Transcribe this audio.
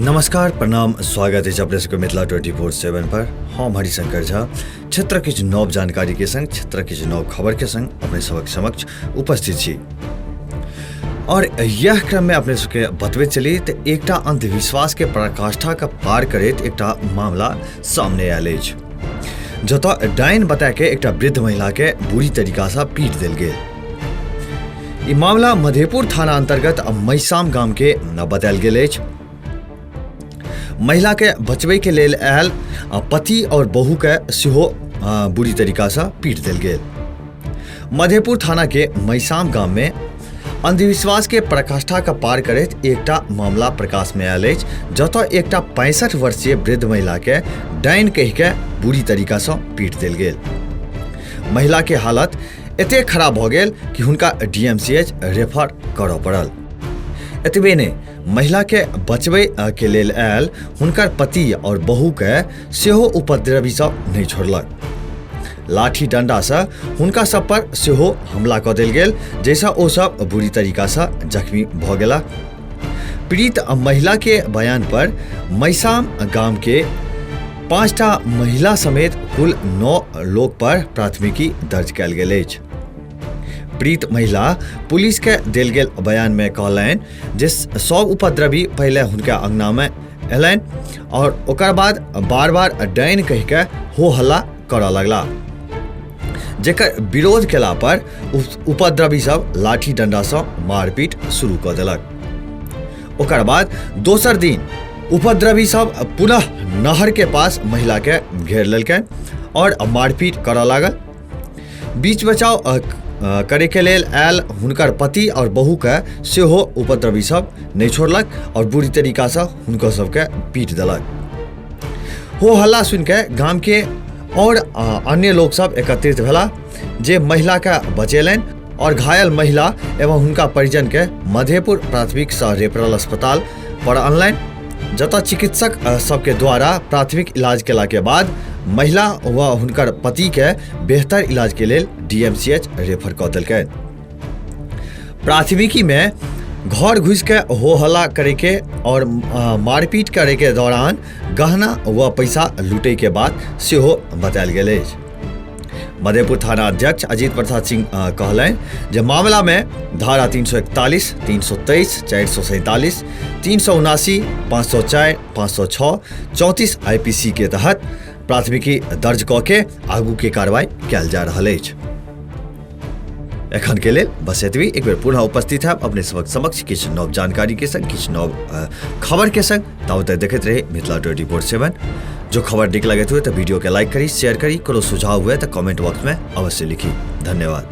नमस्कार प्रणाम स्वागत है अपने सबके मिथिला 24/7 पर। हम हरिशंकर झा क्षेत्र किछु नव जानकारी के संग क्षेत्र किछु नव खबर के संग अपने सबक समक्ष उपस्थित छी। और यह क्रम में अपने सबके बतबैत चली तो एकटा अंधविश्वास के पराकाष्ठा का पार करैत एकटा मामला सामने आयल अछि, जतऽ डाइन बता के एकटा वृद्ध महिला के बुरी तरीका से पीट देल गेल। ई मामला मधेपुर थाना अंतर्गत मैसाम गाम के बतायल गेल अछि। महिला के बचबै के लेल आयल पति और बहू के सेहो बुरी तरीका से पीट देल गेल। मधेपुर थाना के मैसाम गाम में अंधविश्वास के पराकाष्ठा का पार करैत एकटा मामला प्रकाश में आयल अछि, जतऽ एकटा 65 वर्षीय वृद्ध महिला के डाइन कहि के बुरी तरीका से पीट देल गेल। महिला के हालत एते खराब भ गेल कि हुनका DMCH रेफर करऽ पड़ल। एतबे नहि, महिला के बचबै के लेल आयल हुनकर पति और बहू के सेहो उपद्रवी सब नहीं छोड़लक। लाठी डंडा से हुनका सब पर सेहो हमला कऽ देल गेल, जैसा ओ सब बुरी तरीका से जख्मी भ गेला। पीड़ित महिला के बयान पर मैसाम गाम के 5टा महिला समेत कुल 9 लोग पर प्राथमिकी दर्ज कयल गेल अछि। पीड़ित महिला पुलिस के देल गेल बयान में कहलनि जे सब उपद्रवी पहले हुनका अंगना में एलनि और ओकर बाद बार बार डाइन कहि के हो हल्ला करऽ लगला, जेकर विरोध केला पर उपद्रवी सब लाठी डंडा से मारपीट शुरू कऽ देलक। ओकर बाद दोसर दिन उपद्रवी सब पुनः नहर के पास महिला के घेर लेलकै और मारपीट करऽ लागल। बीच बचाव करे के लेल आयल हुनकर पति और बहू के सेहो उपद्रवी सब नहीं छोड़लक और बुरी तरीका से हुनको सबके पीट देलक। हो हल्ला सुन के गाम के और अन्य लोग सब एकत्रित भेला, जे महिला के बचेलनि और घायल महिला एवं हुनका परिजन के मधेपुर प्राथमिक सह रेफरल अस्पताल पर अनलनि, जतऽ चिकित्सक सबके द्वारा प्राथमिक इलाज केला के बाद महिला व हुनकर पति के बेहतर इलाज के लेल DMCH रेफर कऽ देलकै। प्राथमिकी में घर घुस के हो हल्ला करे के और मारपीट करे के दौरान गहना व पैसा लूटे के बाद सेहो बतायल गेल अछि। मधेपुर थाना अध्यक्ष अजीत प्रसाद सिंह कहलनि जे मामला में धारा 341, 323, 447, 379, 504, 506, 34 IPC के तहत प्राथमिकी दर्ज कऽ के आगू के कार्रवाई कयल जा रहल अछि। एखन के लेल बस एतबी। एक बेर पुनः उपस्थित है अपने सबक समक्ष किछु नव जानकारी के संग, किछु नव खबर के संग। तब तक देखते रहे मिथिला 24/7। जो खबर नीक लगत हुए तो वीडियो के लाइक करी, शेयर करी, कोनो सुझाव हुए तो कमेंट बॉक्स में अवश्य लिखी। धन्यवाद।